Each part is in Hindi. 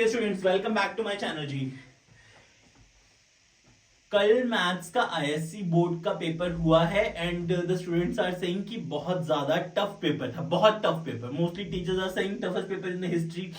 Dear students, welcome back to my channel जी। कल मैथ्स का आईएससी बोर्ड का पेपर हुआ है and the students are saying कि बहुत ज्यादा टफ पेपर था, बहुत tough paper. Mostly teachers are saying toughest paper in the history.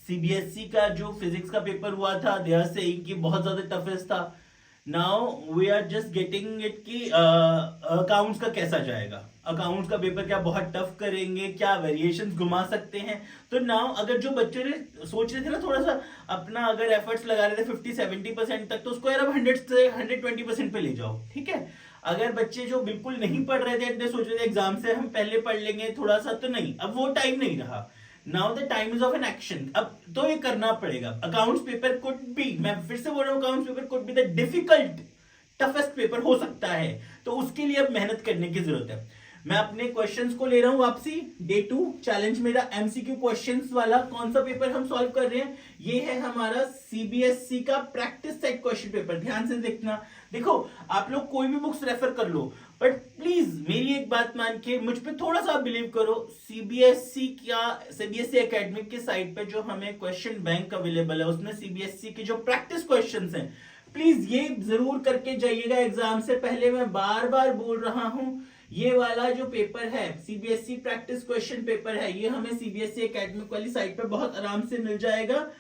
CBSE का जो फिजिक्स का पेपर हुआ था, दे आर सेइंग कि बहुत ज्यादा टफेस्ट था। Now we are just getting it कि अकाउंट्स का कैसा जाएगा, अकाउंट्स का पेपर क्या बहुत टफ करेंगे, क्या वेरिएशंस घुमा सकते हैं। तो नाउ अगर जो बच्चों ने सोच रहे थे ना थोड़ा सा अपना अगर एफर्ट्स लगा रहे थे 50-70% तक, तो उसको यार अब 100 से 120% पे ले जाओ, ठीक है। अगर बच्चे जो बिल्कुल नहीं पढ़ रहे थे, सोच रहे थे एग्जाम से हम पहले पढ़ लेंगे थोड़ा सा, तो नहीं, अब वो टाइम नहीं रहा। Now the time is of an action. अब तो ये करना पड़ेगा। अकाउंट्स पेपर कुड बी, मैं फिर से बोल रहा हूँ, accounts paper could be the difficult toughest paper हो सकता है। तो उसके लिए अब मेहनत करने की जरूरत है। मैं अपने क्वेश्चंस को ले रहा हूं वापसी। डे 2 चैलेंज मेरा एमसीक्यू क्वेश्चंस वाला। कौन सा पेपर हम सॉल्व कर रहे हैं? ये है हमारा सीबीएसई का प्रैक्टिस सेट क्वेश्चन पेपर। ध्यान से देखना। देखो, आप लोग कोई भी बुक्स रेफर कर लो, बट प्लीज मेरी एक बात मान के मुझ पे थोड़ा सा बिलीव करो। सीबीएसई एकेडमिक के साइट पे जो हमें क्वेश्चन बैंक अवेलेबल है, उसमें सीबीएसई के जो प्रैक्टिस क्वेश्चंस हैं, प्लीज ये जरूर करके जाइएगा एग्जाम से पहले। मैं बार बार बोल रहा हूं, ये वाला जो पेपर है सीबीएसई प्रैक्टिस क्वेश्चन पेपर है, ये हमें सीबीएसई एकेडमिक वाली साइट पे बहुत आराम से मिल जाएगा।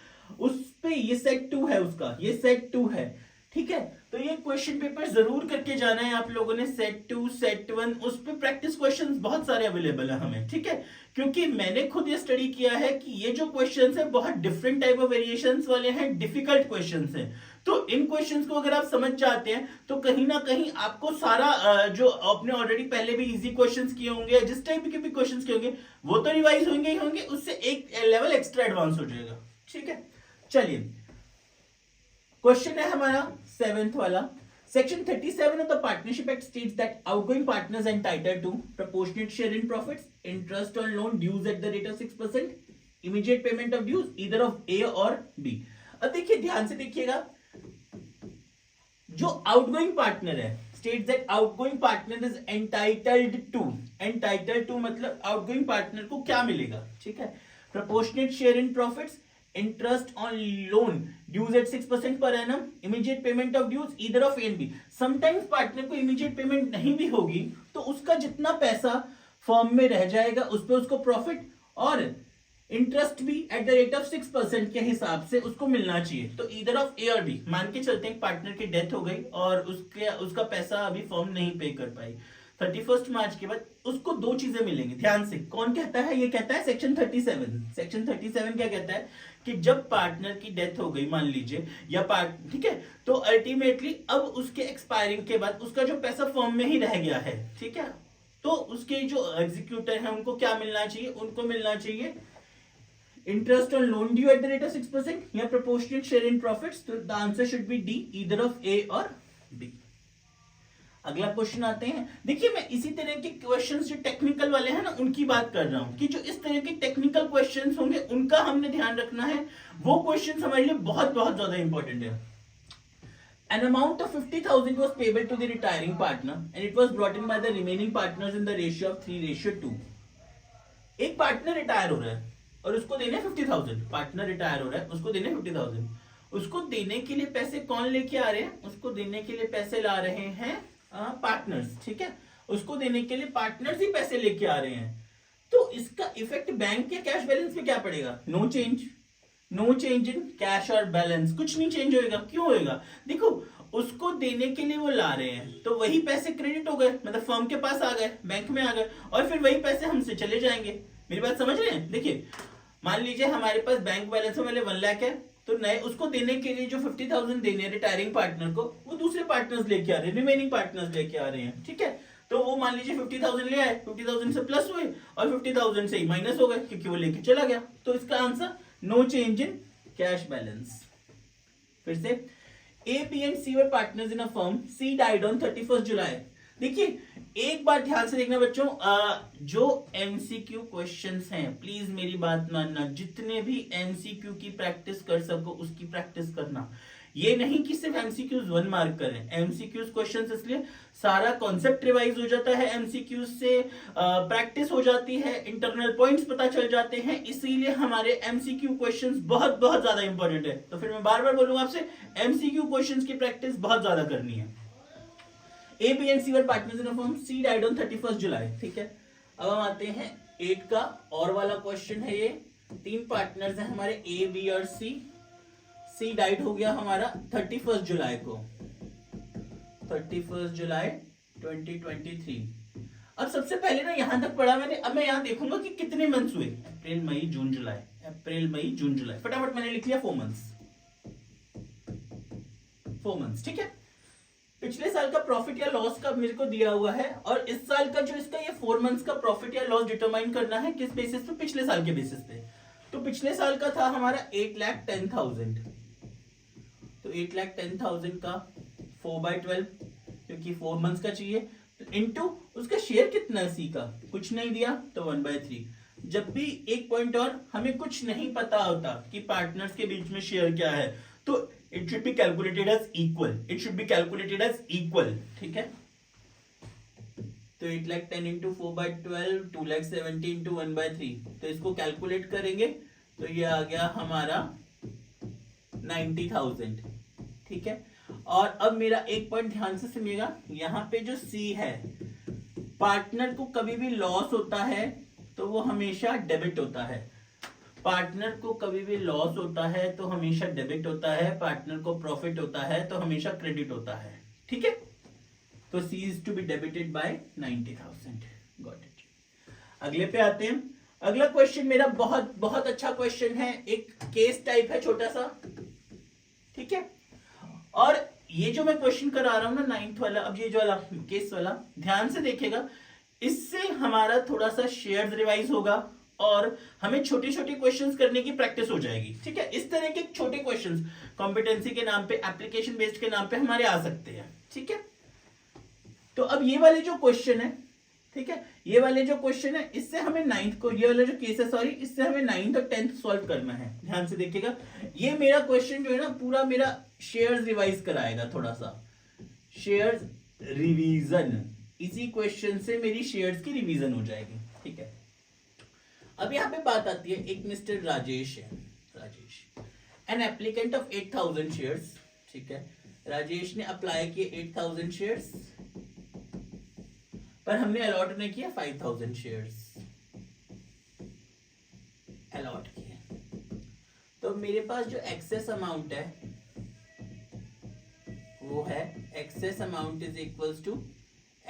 उस पे ये सेट 2 है, उसका ये सेट 2 है, ठीक है। तो ये क्वेश्चन पेपर जरूर करके जाना है आप लोगों ने। सेट 2 सेट 1 उस पे प्रैक्टिस क्वेश्चंस बहुत सारे अवेलेबल है हमें, ठीक है। क्योंकि मैंने खुद ये स्टडी किया है कि ये जो क्वेश्चंस है बहुत डिफरेंट टाइप ऑफ वेरिएशंस वाले हैं, डिफिकल्ट क्वेश्चंस हैं। तो इन क्वेश्चंस को अगर आप समझ जाते हैं तो कहीं ना कहीं आपको सारा जो आपने ऑलरेडी पहले भी इजी क्वेश्चंस किए होंगे, जिस टाइप के भी क्वेश्चंस किए होंगे, वो तो रिवाइज होंगे ही होंगे, उससे एक लेवल एक्स्ट्रा एडवांस हो जाएगा, ठीक है। चलिए, क्वेश्चन है हमारा 7th वाला। Section 37 of the Partnership Act states that outgoing partners are entitled to proportionate share in profits, interest on loan, dues at the rate of 6%, immediate payment of dues either of A और B। अब देखिए, ध्यान से देखिएगा, जो आउटगोइंग पार्टनर है, states that outgoing partner is entitled to मतलब आउटगोइंग पार्टनर को क्या मिलेगा, ठीक है। Proportionate share in profits, interest on loan, dues at 6% per annum, immediate payment of dues either of A and B. Sometimes partner को इमीडिएट पेमेंट नहीं भी होगी तो उसका जितना पैसा फर्म में रह जाएगा उस पर उसको प्रॉफिट और इंटरेस्ट भी एट द रेट ऑफ 6% के हिसाब से उसको मिलना चाहिए। तो ईदर ऑफ ए और बी। मान के चलते हैं पार्टनर की डेथ हो गई और उसका पैसा अभी फर्म नहीं पे कर पाई, 31 मार्च के बाद उसको दो चीजें मिलेंगी। ध्यान से, कौन कहता है? ये कहता है सेक्शन 37। सेक्शन 37 क्या कहता है कि जब पार्टनर की डेथ हो गई मान लीजिए, या ठीक है, तो अल्टीमेटली अब उसके एक्सपायरिंग के बाद उसका जो पैसा फर्म में ही रह गया है, ठीक है, तो उसके जो एग्जीक्यूटर है उनको क्या मिलना चाहिए? उनको मिलना चाहिए interest on loan due at the rate of 6% या प्रोपोर्शनेट शेयर इन प्रॉफिट्स। तो the answer should be D, either of A और बी। अगला क्वेश्चन आते हैं। देखिए, मैं इसी तरह के क्वेश्चंस जो टेक्निकल वाले हैं ना उनकी बात कर रहा हूं कि जो इस तरह के टेक्निकल क्वेश्चंस होंगे उनका हमने ध्यान रखना है। वो क्वेश्चंस हमारे लिए बहुत बहुत ज्यादा इंपॉर्टेंट है। An amount of 50,000 was payable to the retiring partner and it was brought in by the remaining partners in the ratio of 3:2। एक पार्टनर रिटायर हो रहा है और उसको देने 50,000। पार्टनर रिटायर हो रहा है, उसको देने 50,000। उसको देने के लिए पैसे कौन लेके आ रहे हैं? उसको देने के लिए पैसे ला रहे हैं पार्टनर्स, ठीक है। उसको देने के लिए पार्टनर्स ही पैसे लेके आ रहे हैं। तो इसका इफेक्ट बैंक के कैश बैलेंस पे क्या पड़ेगा? No change. No change in cash और बैलेंस, कुछ नहीं चेंज होएगा। क्यों होएगा? देखो, उसको देने के लिए वो ला रहे हैं तो वही पैसे क्रेडिट हो गए, मतलब फर्म के पास आ गए, बैंक में आ गए, और फिर वही पैसे हमसे चले जाएंगे। मेरी बात समझ रहे हैं? देखिए, मान लीजिए हमारे पास बैंक बैलेंस में 1 लाख है, तो नए उसको देने के लिए जो 50,000 देने रिटायरिंग पार्टनर को, वो दूसरे पार्टनर्स लेके आ रहे हैं, रिमेनिंग पार्टनर्स लेके आ रहे हैं, ठीक है। तो वो मान लीजिए 50,000 ले आए, 50,000 से प्लस हुए और 50,000 से ही माइनस हो गए क्योंकि वो लेके चला गया। तो इसका answer no change in cash balance. फिर से, A, B and C were partners in a firm, C died on 31 July. देखिए, एक बात ध्यान से देखना बच्चों, जो एमसीक्यू क्वेश्चंस हैं, प्लीज मेरी बात मानना, जितने भी एमसीक्यू की प्रैक्टिस कर सको उसकी प्रैक्टिस करना। ये नहीं कि सिर्फ एमसीक्यूज 1 मार्क करें, एमसीक्यूज क्वेश्चंस इसलिए सारा कॉन्सेप्ट रिवाइज हो जाता है, एमसीक्यूज से प्रैक्टिस हो जाती है, इंटरनल पॉइंट्स पता चल जाते हैं, इसीलिए हमारे एमसीक्यू क्वेश्चंस बहुत बहुत ज्यादा इंपॉर्टेंट है। तो फिर मैं बार बार बोलूंगा आपसे, एमसीक्यू क्वेश्चंस की प्रैक्टिस बहुत ज्यादा करनी है। A B and C were partners in a firm, C died on 31 July. ठीक है, अब हम आते हैं 8 का और वाला क्वेश्चन है। ये 3 पार्टनर्स हैं हमारे ए बी और सी। सी डाइड हो गया हमारा 31 जुलाई को, 31 जुलाई 2023। अब सबसे पहले ना यहां तक पढ़ा मैंने, अब मैं यहां देखूंगा कि कितने मंथ्स हुए, अप्रैल मई जून जुलाई, अप्रैल मई जून जुलाई, फटाफट मैंने लिख लिया 4 मंथ्स, 4 मंथ्स। ठीक है, पिछले साल का प्रॉफिट या लॉस का मेरे को दिया हुआ है, और इस साल का जो इसका ये 4 मंथ्स का प्रॉफिट या लॉस डिटरमाइन करना है किस बेसिस पे, पिछले साल के बेसिस पे। तो पिछले साल का था हमारा 8,10,000, तो 8,10,000 का 4/12, क्योंकि 4 मंथ्स का चाहिए, तो इनटू उसका शेयर कितना है सी का, कुछ नहीं दिया तो 1/3। जब भी एक पॉइंट और, हमें कुछ नहीं पता होता कि पार्टनर्स के बीच में शेयर क्या है, तो it should be calculated as equal, it should be calculated as equal। ठीक है, तो 8,10,000 into 4/12, 2,70,000 into 1/3, तो इसको कैलकुलेट करेंगे तो ये आ गया हमारा 90,000। ठीक है, और अब मेरा एक पॉइंट ध्यान से सुनिएगा, यहाँ पे जो सी है, पार्टनर को कभी भी लॉस होता है तो वो हमेशा डेबिट होता है, पार्टनर को कभी भी लॉस होता है तो हमेशा डेबिट होता है, पार्टनर को प्रॉफिट होता है तो हमेशा क्रेडिट होता है। ठीक है, तो C is to be debited by 90,000। Got it. अगले पे आते हैं। अगला क्वेश्चन मेरा बहुत बहुत अच्छा क्वेश्चन है, एक केस टाइप है छोटा सा। ठीक है, और ये जो मैं क्वेश्चन करा रहा हूं ना 9th वाला, अब ये जो वाला केस वाला ध्यान से देखिएगा, इससे हमारा थोड़ा सा शेयर्स रिवाइज होगा और हमें छोटे छोटे क्वेश्चंस करने की प्रैक्टिस हो जाएगी। ठीक है, इस तरह के छोटे क्वेश्चंस कॉम्पिटेंसी के नाम पे, एप्लीकेशन बेस्ड के नाम पे हमारे आ सकते हैं। ठीक है, तो अब ये वाले जो क्वेश्चन है, ठीक है, ये वाले जो क्वेश्चन है, इससे हमें 9th को, ये वाला जो केस है सॉरी, इससे हमें 9th और 10th सॉल्व करना है। ध्यान से देखिएगा, ये मेरा क्वेश्चन जो है ना, पूरा मेरा शेयर्स रिवाइज कराएगा, थोड़ा सा शेयर्स रिवीजन, इसी क्वेश्चन से मेरी शेयर्स की रिवीजन हो जाएगी। ठीक है, अब यहां पे बात आती है, एक मिस्टर राजेश है, Rajesh an applicant of 8,000 shares. ठीक है, राजेश ने अप्लाई किए 8,000 शेयर्स, पर हमने अलॉट नहीं किया 5,000 शेयर्स, अलॉट किए। तो मेरे पास जो एक्सेस अमाउंट है वो है, excess amount is equals to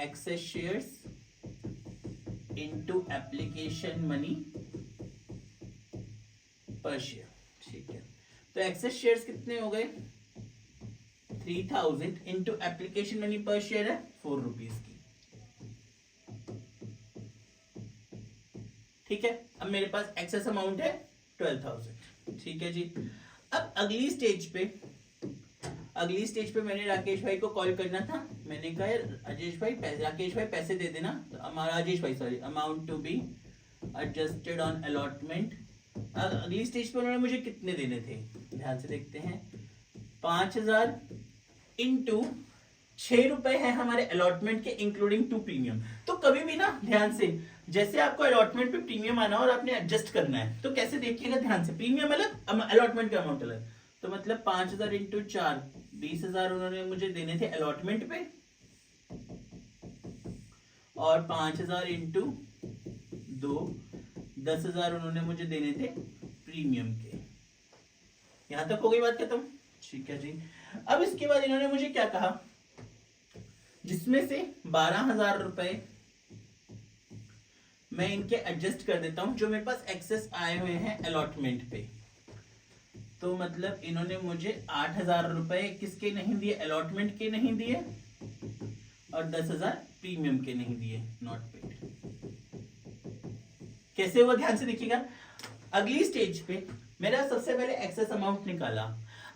excess shares into application money per share. ठीक है, तो एक्सेस शेयर्स कितने हो गए, 3,000 into application money per share है 4 रुपीज की। ठीक है, अब मेरे पास एक्सेस अमाउंट है 12,000। ठीक है जी, अब अगली स्टेज पे मैंने राकेश भाई को कॉल करना था। मैंने कहा राकेश भाई पैसे दे देना, राजेश भाई sorry, amount to be adjusted on allotment. अगली स्टेज पे उन्होंने मुझे कितने देने थे, ध्यान से देखते हैं, 5,000 इंटू 6 रुपए है हमारे अलॉटमेंट के, इंक्लूडिंग 2 प्रीमियम। तो कभी भी ना ध्यान से, जैसे आपको अलॉटमेंट पे प्रीमियम आना और आपने एडजस्ट करना है, तो कैसे देखिएगा ध्यान से, प्रीमियम अलग, अलॉटमेंट का अमाउंट अलग। तो मतलब 5,000 इंटू 4, 20,000 उन्होंने मुझे देने थे अलॉटमेंट पे, और 5,000 इंटू 2, 10,000 उन्होंने मुझे देने थे प्रीमियम के। यहां तक हो गई बात खत्म। ठीक है जी, अब इसके बाद इन्होंने मुझे क्या कहा, जिसमें से 12,000 रुपए मैं इनके एडजस्ट कर देता हूं, जो मेरे पास एक्सेस आए हुए हैं अलॉटमेंट पे। तो मतलब इन्होंने मुझे 8,000 रुपए किसके नहीं दिए, अलॉटमेंट के नहीं दिए, और 10,000 प्रीमियम के नहीं दिए, नॉट पेड। कैसे हुआ ध्यान से देखिएगा। अगली स्टेज पे मेरा सबसे पहले एक्सेस अमाउंट निकाला।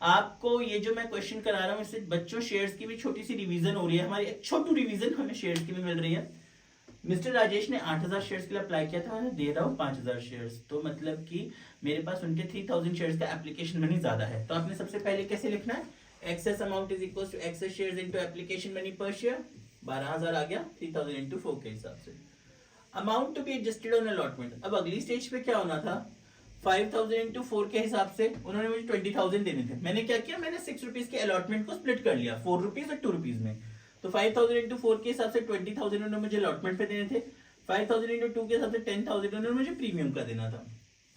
आपको ये जो मैं क्वेश्चन करा रहा हूं, इससे बच्चों शेयर्स की भी छोटी सी रिवीजन हो रही है, हमारी एक छोटी रिवीजन हमें शेयर्स की भी मिल रही है। मिस्टर राजेश ने 8,000 शेयर्स के लिए अप्लाई किया था, दे रहा हूँ 5,000 शेयर्स, तो मतलब कि मेरे पास उनके 3,000 शेयर्स का एप्लीकेशन मनी ज्यादा है। तो आपने सबसे पहले कैसे लिखना है, excess amount is equal to excess shares into application money per share, 12,000 आ गया 3,000 इंटू 4 के हिसाब से। Amount to be adjusted on allotment, अब अगली स्टेज पे क्या होना था, 5,000 इंटू 4 के हिसाब से उन्होंने मुझे 20,000 देने थे। मैंने क्या किया, मैंने 6 रुपीज के अलॉटमेंट को स्प्लिट कर लिया 4 रुपीज और 2 रुपीज में। तो 5,000 इंटू 4 के हिसाब से 20,000 उन्होंने मुझे अलॉटमेंट पे देने थे, 5,000 इंटू 2 के हिसाब से 10,000 उन्होंने मुझे प्रीमियम का देना था।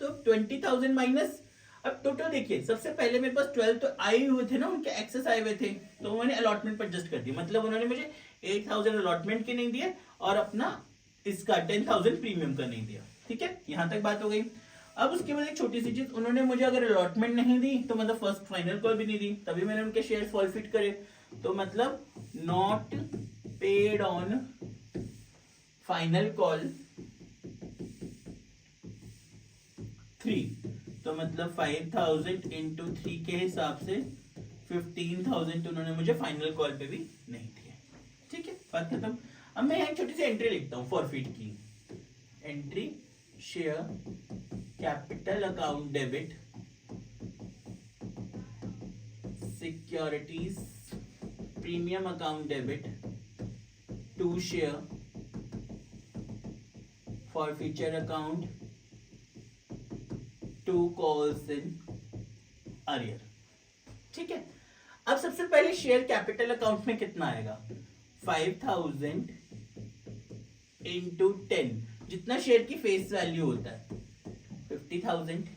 तो 20,000 माइनस, अब टोटल देखिए, सबसे पहले मेरे पास 12 तो आए हुए थे ना, उनके एक्सेस आए हुए थे, तो मैंने अलॉटमेंट पर एडजस्ट कर दिया। मतलब उन्होंने मुझे 8,000 अलॉटमेंट के नहीं दिए और अपना इसका 10,000 प्रीमियम का नहीं दिया। ठीक है, यहां तक बात हो गई। अब उसके बाद एक छोटी सी चीज, उन्होंने मुझे अगर अलॉटमेंट नहीं दी तो मतलब फर्स्ट फाइनल कॉल भी नहीं दी, तभी मैंने उनके शेयर फॉरफिट करे। तो मतलब not paid on final call 3, तो मतलब 5,000 इंटू 3 के हिसाब से 15,000 उन्होंने मुझे फाइनल कॉल पे भी नहीं दिए। ठीक है, बात खत्म। अब मैं एक छोटी सी एंट्री लिखता हूं फॉरफिट की। Entry share capital account debit securities premium account debit to share forfeiture account to calls in arrear. ठीक है, अब सबसे पहले शेयर कैपिटल अकाउंट में कितना आएगा, 5,000 इंटू 10, जितना शेयर की फेस वैल्यू होता है 50,000।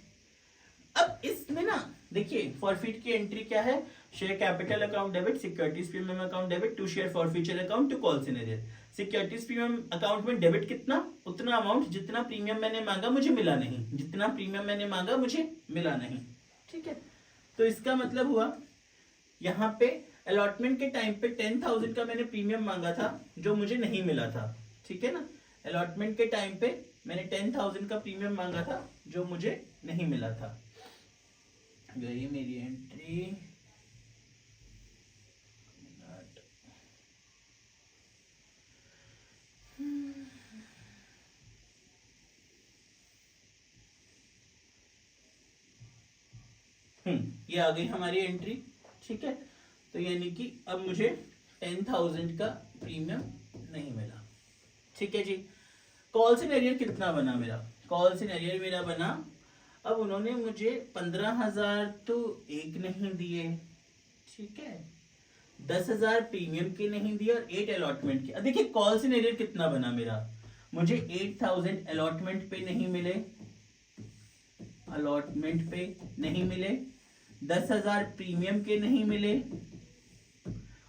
अब इसमें ना देखिए फॉरफिट की एंट्री क्या है, share capital account debit securities premium account debit to share forfeiture account to calls in arrear. Securities premium account में डेबिट कितना, उतना अमाउंट जितना प्रीमियम मैंने मांगा मुझे मिला नहीं, जितना प्रीमियम मैंने मांगा मुझे मिला नहीं। ठीक है, तो इसका मतलब हुआ यहाँ पे अलॉटमेंट के टाइम पे 10,000 का मैंने प्रीमियम मांगा था जो मुझे नहीं मिला था। ठीक है ना, अलॉटमेंट के टाइम पे मैंने 10,000 का प्रीमियम मांगा था जो मुझे नहीं मिला था। गई मेरी एंट्री, ये आ गई हमारी एंट्री। ठीक है, तो यानी कि अब मुझे 10,000 का प्रीमियम नहीं मिला। ठीक है जी, कॉल्स इन अरियर कितना बना मेरा, कॉल्स इन अरियर मेरा बना, अब उन्होंने मुझे 15,000 तो एक नहीं दिए, ठीक है, 10,000 प्रीमियम के नहीं दिए और 8 अलॉटमेंट के। अब देखिए कॉल्स इन अरियर कितना बना मेरा, मुझे 8,000 अलॉटमेंट पे नहीं मिले, अलॉटमेंट पे नहीं मिले, 10,000 प्रीमियम के नहीं मिले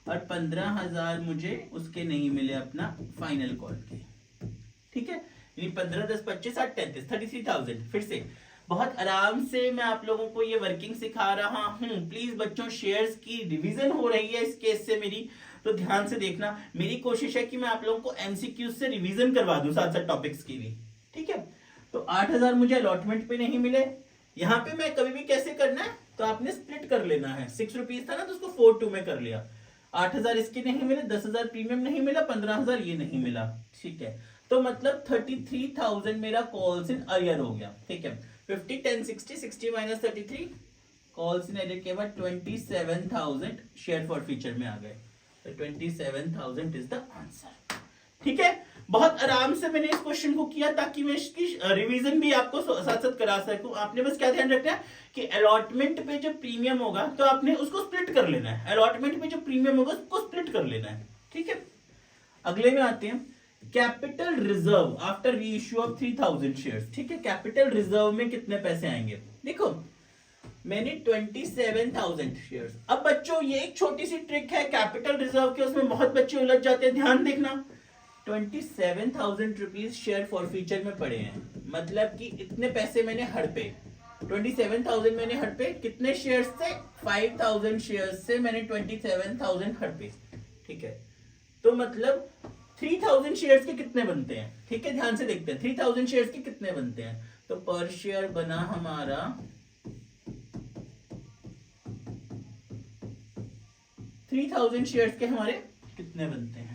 और 15,000 मुझे उसके नहीं मिले अपना फाइनल कॉल के। ठीक है, यानी 15, 10, 25, 8, 33, 33,000। फिर से बहुत आराम से मैं आप लोगों को ये वर्किंग सिखा रहा हूं। प्लीज बच्चों, शेयर्स की रिवीजन हो रही है इस केस से मेरी, तो ध्यान से देखना। मेरी कोशिश है कि मैं आप लोगों को एमसीक्यूज से रिवीजन करवा दूं साथ साथ टॉपिक्स की भी। ठीक है, तो 8,000 मुझे अलॉटमेंट पे नहीं मिले। यहाँ पे मैं कभी भी कैसे करना है, तो आपने स्प्लिट कर लेना है। 6 रुपीज था ना, तो उसको 4 में कर लिया। 8,000 इसके नहीं मिले, 10,000 प्रीमियम नहीं मिला, 15,000 ये नहीं मिला। ठीक है, तो मतलब 33,000 मेरा कॉल्स इन अरियर हो गया। ठीक है, 50, 10, 60, 60 माइनस 33, कॉल्स इन अरियर के बाद 27,000 शेयर फॉर फ्यूचर में आ गए। तो 27,000 इज द आंसर। ठीक है, बहुत आराम से मैंने इस क्वेश्चन को किया ताकि मैं इसकी रिवीजन भी आपको साथ साथ करा सकूं। आपने बस क्या ध्यान रखना है कि अलॉटमेंट पे जो प्रीमियम होगा तो आपने उसको स्प्लिट कर लेना है, अलॉटमेंट पे जो प्रीमियम होगा उसको स्प्लिट कर लेना है। ठीक है, अगले में आते हैं, capital reserve after reissue of 3,000 shares. ठीक है, कैपिटल रिजर्व में कितने पैसे आएंगे, देखो मैंने 27,000 शेयर्स। अब बच्चों ये एक छोटी सी ट्रिक है कैपिटल रिजर्व के, उसमें बहुत बच्चे उलझ जाते हैं, ध्यान देखना। 27,000 रुपीज शेयर फॉर फ्यूचर में पड़े हैं, मतलब कि इतने पैसे मैंने हड़पे। 27,000 मैंने हड़पे, कितने शेयर्स से, 5,000 शेयर्स से मैंने 27,000 हड़पे। ठीक है, तो मतलब 3,000 शेयर्स के कितने बनते हैं। ठीक है, ध्यान से देखते हैं 3,000 शेयर्स के कितने बनते हैं। तो पर शेयर बना हमारा 3,000 शेयर्स के हमारे कितने बनते हैं,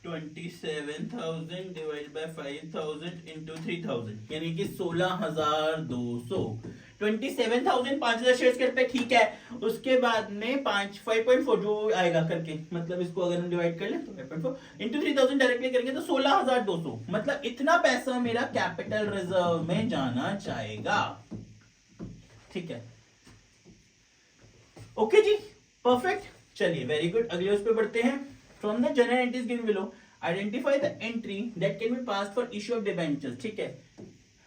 27,000 डिवाइड बाय 5,000 इंटू 3,000, यानी कि 16,200 27,000 5,000 शेयर्स करते हैं, ठीक है। उसके बाद में 5.4 जो आएगा करके, मतलब इसको अगर हम डिवाइड कर लें तो 5.4 इंटू 3,000 डायरेक्टली करेंगे तो 16,200, मतलब इतना पैसा मेरा कैपिटल रिजर्व में जाना चाहेगा, ठीक है। ओके जी, परफेक्ट। चलिए वेरी गुड, अगले उस पे बढ़ते हैं। From the general entries given below identify the entry that can be passed for issue of debentures, ठीक है।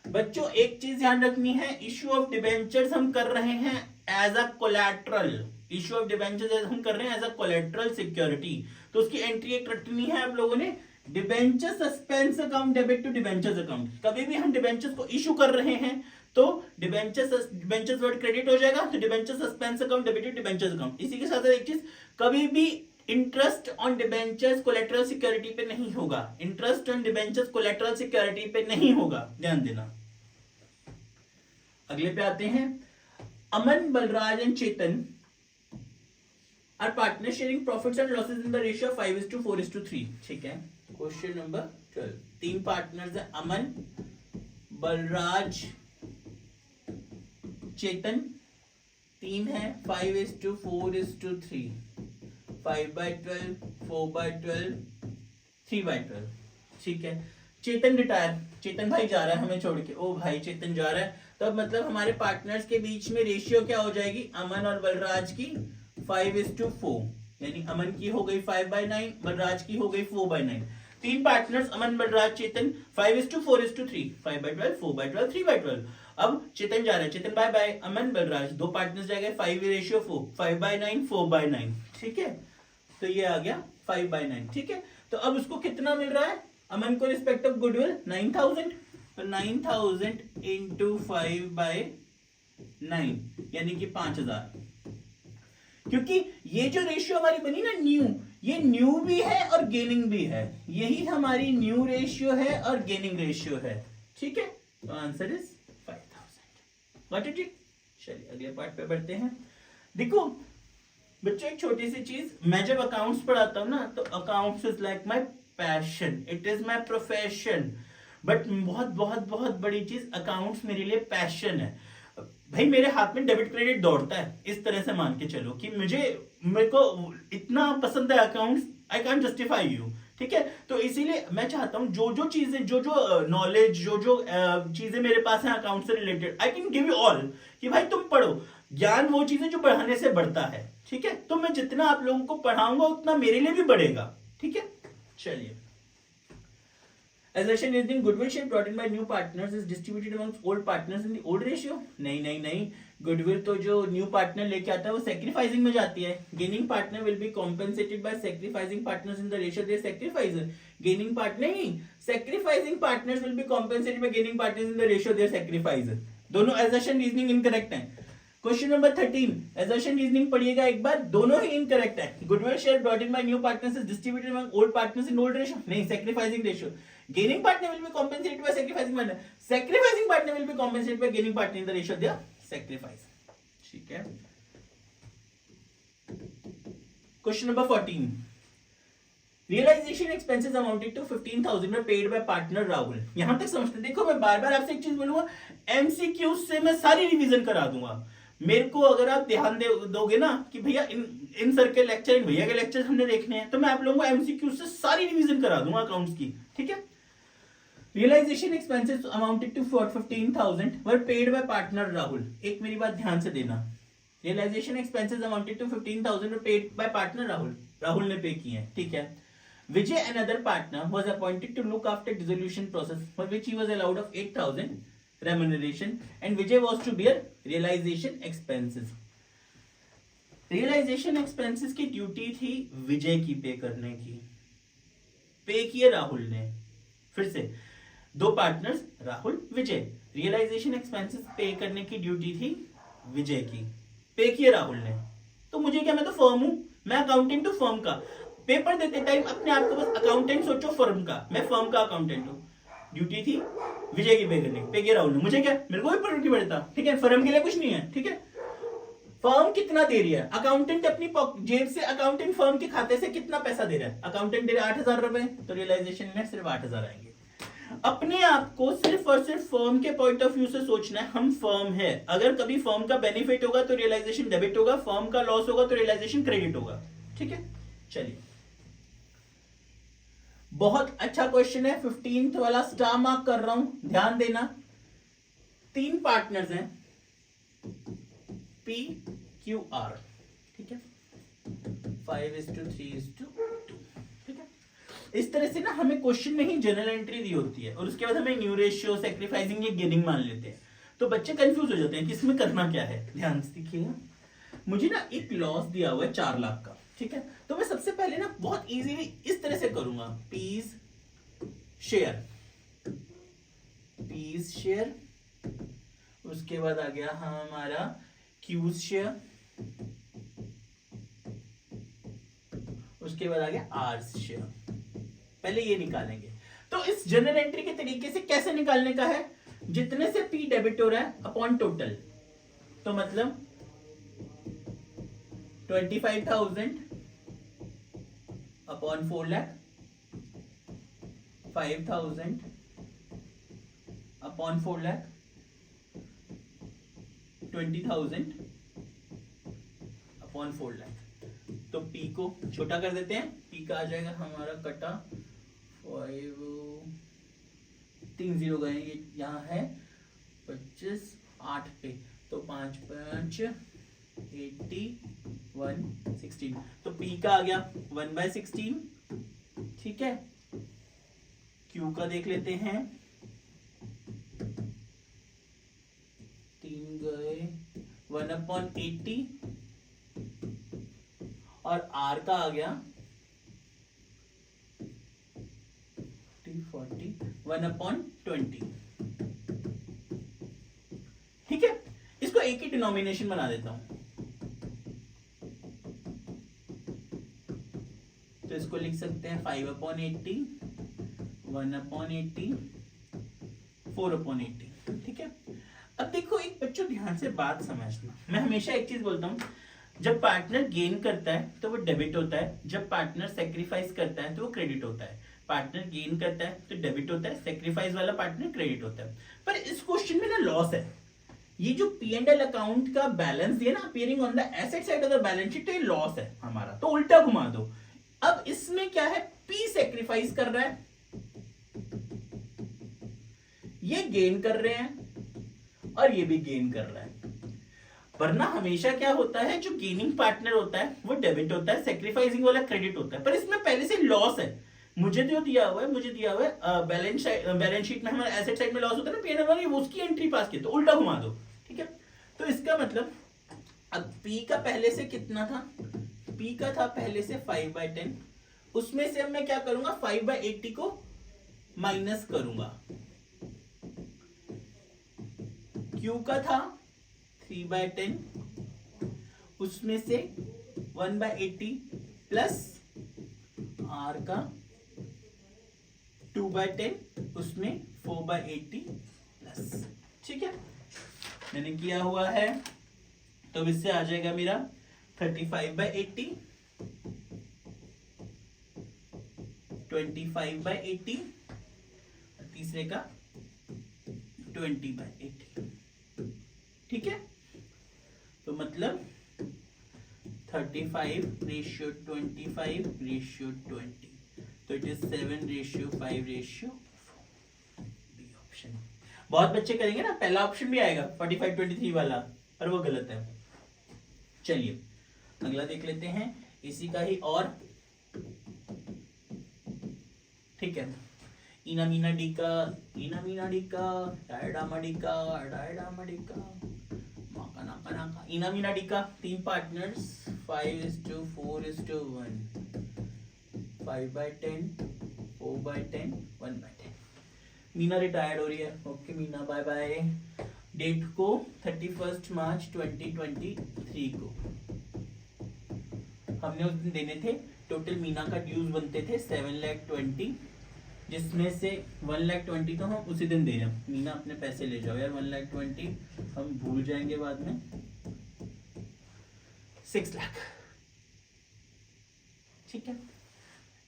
बच्चों एक चीज ध्यान रखनी है, इश्यू ऑफ डिबेंचर्स हम कर रहे हैं as a collateral, issue of debentures हम कर रहे हैं एज अ कोलैटरल सिक्योरिटी, तो उसकी एंट्री एक रटनी है आप लोगों ने, debenture suspense account debit to debentures account. कभी भी हम डिबेंचर्स को इशू कर रहे हैं तो डिबेंचर्स वर्ड क्रेडिट हो जाएगा, तो debenture suspense account debit to debentures account. इसी के साथ एक चीज, कभी भी interest on debentures collateral security पे नहीं होगा, interest on debentures collateral security पे नहीं होगा, ध्यान देना। अगले पे आते हैं, Aman, Balraj and Chetan are partner sharing profits and losses in the ratio 5:4:3, ठीक है। क्वेश्चन नंबर 12, 3 पार्टनर्स है, अमन, बलराज, चेतन, 3 है, 5:4:3, 5/12, 4/12, 3/12, ठीक है। चेतन रिटायर, चेतन भाई जा रहा है हमें छोड़ के, ओ भाई चेतन जा रहा है, तो अब मतलब हमारे पार्टनर्स के बीच में रेशियो क्या हो जाएगी, अमन और बलराज की 5:4, यानी अमन की हो गई 5/9, बलराज की हो गई 4/9। 3 पार्टनर्स अमन, बलराज, चेतन, 5:4:3, 5/12, 4/12, 3/12। अब चेतन जा रहा है, चेतन बाय बाय, अमन, बलराज, 2 पार्टनर्स जाएंगे 5:4, 5/9, 4/9, ठीक है। तो ये आ गया 5/9, ठीक है। तो अब उसको कितना मिल रहा है, अमन को रिस्पेक्ट ऑफ गुडविल 9,000, तो 9,000 इंटू 5/9 यानी कि 5,000। क्योंकि ये जो रेशियो हमारी बनी ना न्यू, ये न्यू भी है और गेनिंग भी है, यही हमारी न्यू रेशियो है और गेनिंग रेशियो है, ठीक है। तो आंसर इज 5,000। Got it? चलिए अगले पार्ट पे बढ़ते हैं। देखो बच्चों एक छोटी सी चीज, मैं जब अकाउंट्स पढ़ाता हूँ ना तो accounts is like my passion, it is my profession, but बहुत बहुत बहुत बड़ी चीज, अकाउंट्स मेरे लिए पैशन है भाई। मेरे हाथ में डेबिट क्रेडिट दौड़ता है, इस तरह से मान के चलो कि मेरे को इतना पसंद है accounts, I can't justify you, ठीक है। तो इसीलिए मैं चाहता हूं जो जो चीजें, जो जो नॉलेज, जो जो चीजें मेरे पास हैं अकाउंट से related, I can give you all, कि भाई तुम पढ़ो, ज्ञान वो चीजें जो बढ़ाने से बढ़ता है, ठीक है। तो मैं जितना आप लोगों को पढ़ाऊंगा उतना मेरे लिए भी बढ़ेगा, ठीक है। चलिए, assertion is in goodwill share brought in by new partners is distributed amongst old partners in the old ratio। नहीं नहीं नहीं, गुडविल तो जो न्यू पार्टनर लेके आता है वो सैक्रिफाइसिंग में जाती है। Gaining partner will be compensated by sacrificing partners in the ratio they sacrifice. Gaining partner नहीं, sacrificing partners will be compensated by gaining partners in the ratio they sacrifice. दोनों assertion रीजनिंग इनकरेक्ट है। क्वेश्चन नंबर 13, assertion रीजनिंग पढ़िएगा एक बार, दोनों ही इनकरेक्ट है। Goodwill share brought in by new partners is distributed among old partners in old ratio, नहीं, sacrificing ratio. Gaining partner will be compensated by sacrificing partner. Sacrificing partner will be compensated by gaining partner in the ratio of their sacrifice. ठीक है। Question number 14. Realization expenses amounted to 15,000 were paid by partner Rahul। यहां तक समझते, देखो मैं बार बार आपसे एक चीज बोलूंगा, MCQ से मैं सारी रिवीजन करा दूंगा। मेरे को अगर आप ध्यान दोगे ना कि भैया इन सर के लेक्चर, इन भैया के लेक्चर हमने देखने हैं, तो मैं आप लोगों को MCQ से सारी रिवीजन करा दूंगा अकाउंट्स की, ठीक है। Realization expenses amounted to 15,000 were paid by partner Rahul। एक मेरी बात ध्यान से देना, Realization expenses amounted to 15,000 were paid by partner Rahul। Rahul ने पे किए हैं, ठीक है। Vijay, another partner, was appointed to look after dissolution process for which he was allowed of 8,000 remuneration and Vijay was to bear realization expenses। Realization expenses की ड्यूटी थी विजय की पे करने की, पे किए राहुल ने। फिर से 2 पार्टनर्स राहुल, विजय, रियलाइजेशन एक्सपेंसेस पे करने की ड्यूटी थी विजय की, पे किए राहुल ने। तो मुझे क्या, मैं तो फर्म हूं, मैं अकाउंटेंट हूं फर्म का, पेपर देते टाइम अपने आप को बस अकाउंटेंट सोचो फर्म का, मैं फर्म का अकाउंटेंट हूं। ड्यूटी थी विजय की पे करने, पे किए राहुल ने, मुझे क्या, मेरे को भी फर्क नहीं पड़ता, ठीक है। फर्म के लिए कुछ नहीं है, ठीक है। फर्म कितना दे रही है, अकाउंटेंट अपनी जेब से, अकाउंटेंट फर्म के खाते से कितना पैसा दे रहा है, अकाउंटेंट दे रहा है 8,000 रुपए, तो रियलाइजेशन में सिर्फ 8,000 आएंगे। अपने आप को सिर्फ और सिर्फ फर्म के पॉइंट ऑफ व्यू से सोचना है, हम फर्म है, अगर कभी फर्म का बेनिफिट होगा तो रियलाइजेशन डेबिट होगा, फर्म का लॉस होगा तो रियलाइजेशन क्रेडिट होगा। ठीक है, चलिए बहुत अच्छा क्वेश्चन है, 15th वाला स्टार मार्क कर रहा हूं, ध्यान देना। 3 पार्टनर्स हैं पी क्यू आर, ठीक है, 5:3:2। ठीक है, इस तरह से ना हमें क्वेश्चन में ही जनरल एंट्री दी होती है और उसके बाद हमें न्यू रेशियो, सैक्रिफाइसिंग या गेनिंग मान लेते हैं, तो बच्चे कंफ्यूज हो जाते हैं कि इसमें करना क्या है। ध्यान से देखिएगा, मुझे ना एक लॉस दिया हुआ है 4 लाख का, ठीक है, तो मैं सबसे पहले ना बहुत इजीली इस तरह से करूंगा, पीस शेयर, उसके बाद आ गया हमारा क्यूज शेयर, उसके बाद आ गया आर्स शेयर, पहले ये निकालेंगे। तो इस जनरल एंट्री के तरीके से कैसे निकालने का है, जितने से पी डेबिट हो रहा है अपॉन टोटल, तो मतलब 25,000 upon 4 lakh, 5,000 upon 4 lakh, 20,000 upon 4 lakh. तो पी को छोटा कर देते हैं, पी का आ जाएगा हमारा कटा 5, 3 0 गए, ये यहाँ है 25, 8 पे, तो 5 5 81 16, तो पी का आ गया 1/16। ठीक है, क्यू का देख लेते हैं, 3 गए 1/80, और आर का आ गया 40 1/20। ठीक है, इसको एक ही डिनोमिनेशन बना देता हूं, तो इसको लिख सकते हैं 5/80, 1/80, 4/80। ठीक है, अब देखो एक बच्चों ध्यान से बात समझना, मैं हमेशा एक चीज बोलता हूं, जब पार्टनर गेन करता है तो वो डेबिट होता है, जब पार्टनर सेक्रीफाइस करता है तो वो क्रेडिट होता है। पार्टनर गेन करता है तो डेबिट होता है, सेक्रीफाइस वाला पार्टनर क्रेडिट होता है। पर इस क्वेश्चन में ना लॉस है, ये जो पी एंड एल अकाउंट का बैलेंस दिया ना appearing on the asset side of the balance sheet, तो ये लॉस है हमारा, तो उल्टा घुमा दो। अब इसमें क्या है, पी सेक्रीफाइस कर रहा है, ये गेन कर रहे हैं और ये भी गेन कर रहा है। वरना हमेशा क्या होता है, जो गेनिंग पार्टनर होता है वो डेबिट होता है, सेक्रीफाइसिंग वाला क्रेडिट होता है, पर इसमें पहले से लॉस है। मुझे जो दिया हुआ है बैलेंस शीट में हमारे एसेट साइड में लॉस होता है ना, पीएनएल वाली, उसकी एंट्री पास की, तो उल्टा घुमा दो। ठीक है, तो इसका मतलब अब पी का पहले से कितना था, पी का था पहले से 5/10, उसमें से अब मैं क्या करूंगा 5/80 को माइनस करूंगा, क्यू का था 3/10, उसमें से 1/80 प्लस आर का 2/10, उसमें 4/80 प्लस। ठीक है, मैंने किया हुआ है, तो इससे आ जाएगा मेरा 35/80, 25/80, तीसरे का 20/80। ठीक है, तो मतलब 35:25:20, तो इट इज 7:5:4। B option. बहुत बच्चे करेंगे ना, पहला ऑप्शन भी आएगा 45:23 वाला, पर वो गलत है। चलिए अगला देख लेते हैं, इसी का ही और। ठीक है, इना मीना डिका डायडामा डिका इना मीना डिका, 3 पार्टनर्स, 5:4:1, 5/10, 4/10, 1/10। मीना रिटायर्ड हो रही है, okay Meena bye bye. Date को 31 मार्च 2023 को हमने उस दिन देने थे। टोटल मीना का ड्यूज बनते थे 7,20,000, जिसमें से 1,20,000 तो हम उसी दिन दे रहे हैं। मीना अपने पैसे ले जाओ यार, 1,20,000 हम भूल जाएंगे बाद में। 6 लाख। ठीक है,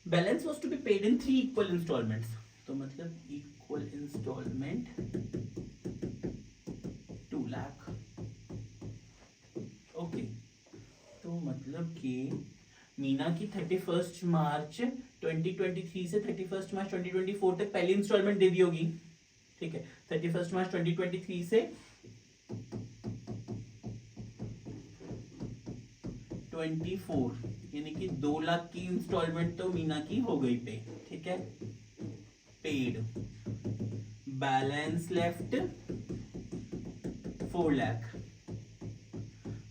balance was to be paid in 3 equal installments. तो मतलब इक्वल इंस्टॉलमेंट 2 लाख। ओके, तो मतलब कि मीना की 31 मार्च 2023 से 31 मार्च 2024 तक पहली इंस्टॉलमेंट दे दी होगी, ठीक है। 31 मार्च 2023 से 24 यानी कि 2 लाख की इंस्टॉलमेंट तो मीना की हो गई पे, ठीक है, पेड। बैलेंस लेफ्ट 4 लाख,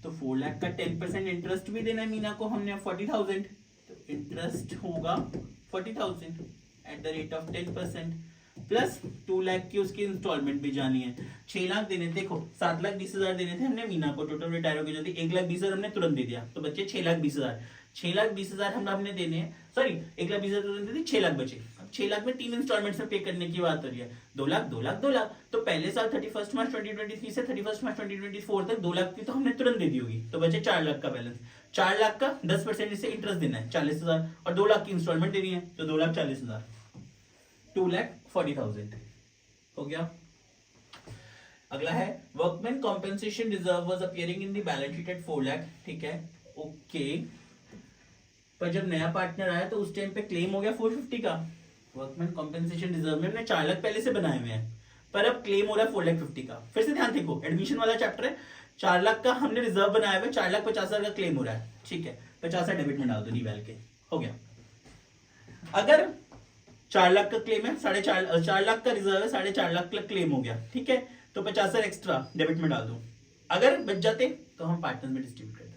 तो 4 लाख का 10% इंटरेस्ट भी देना है मीना को हमने 40,000, तो इंटरेस्ट होगा 40,000 eight the rate of 10% plus 2 lakh की उसकी इंस्टॉलमेंट भी जानी है। 6 लाख देने, देखो 7,20,000 देने थे हमने मीना को, टोटल रिटायर हो गई जो थी 1,20,000 हमने तुरंत दे दिया, तो बच्चे 6,20,000। 6,20,000 हमने देने हैं, सॉरी 1,20,000 तुरंत दे दी, 6 लाख बचे। अब 6 लाख में 3 इंस्टॉलमेंट में पे करने की बात हो रही है, 2 लाख 2 लाख 2 लाख। तो पहले साल 31 मार्च 2023 से 31 मार्च 2024 तक 2 लाख की तो हमने तुरंत दे दी होगी, तो बचे 4 लाख का बैलेंस। 4 लाख का 10% इसे इंटरेस्ट देना है 40,000, और 2 लाख की इंस्टॉलमेंट देनी है, तो 2,40,000, 2,40,000 हो गया। अगला है workman compensation reserve was appearing in the balance sheet at 4 lakh, ठीक है, ओके। पर जब नया पार्टनर आया तो उस टाइम पे क्लेम हो गया 450 का। वर्कमैन कॉम्पेंसेशन रिजर्व में हमने 4 लाख पहले से बनाए हुए हैं, पर अब क्लेम हो रहा है 4,50,000 का। फिर से ध्यान देखो, एडमिशन वाला चैप्टर है, 4 लाख का हमने रिजर्व बनाया हुआ है, 4,50,000 का क्लेम हो रहा है, ठीक है, 50,000 डेबिट में डाल दो रिवैल के, हो गया। अगर 4 लाख का क्लेम है, 4.5 लाख का रिजर्व है, 4.5 लाख का क्लेम हो गया, ठीक है, तो 50,000 एक्स्ट्रा डेबिट में डाल दो। अगर बच जाते तो हम पार्टनर में डिस्ट्रीब्यूट कर देते।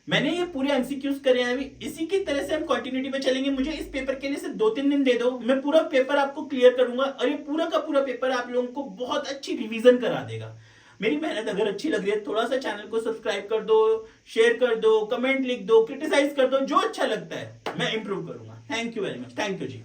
मैंने ये पूरे एमसीक्यूज करे हैं, अभी इसी की तरह से हम कंटिन्यूटी पे चलेंगे। मुझे इस पेपर के लिए सिर्फ 2-3 दिन दे दो, मैं पूरा पेपर आपको क्लियर करूंगा, और ये पूरा का पूरा पेपर आप लोगों को बहुत अच्छी रिवीजन करा देगा। मेरी मेहनत अगर अच्छी लग रही है, थोड़ा सा चैनल को सब्सक्राइब कर दो, शेयर कर दो, कमेंट लिख दो, क्रिटिसाइज कर दो, जो अच्छा लगता है मैं इंप्रूव करूंगा। Thank you very much, thank you ji.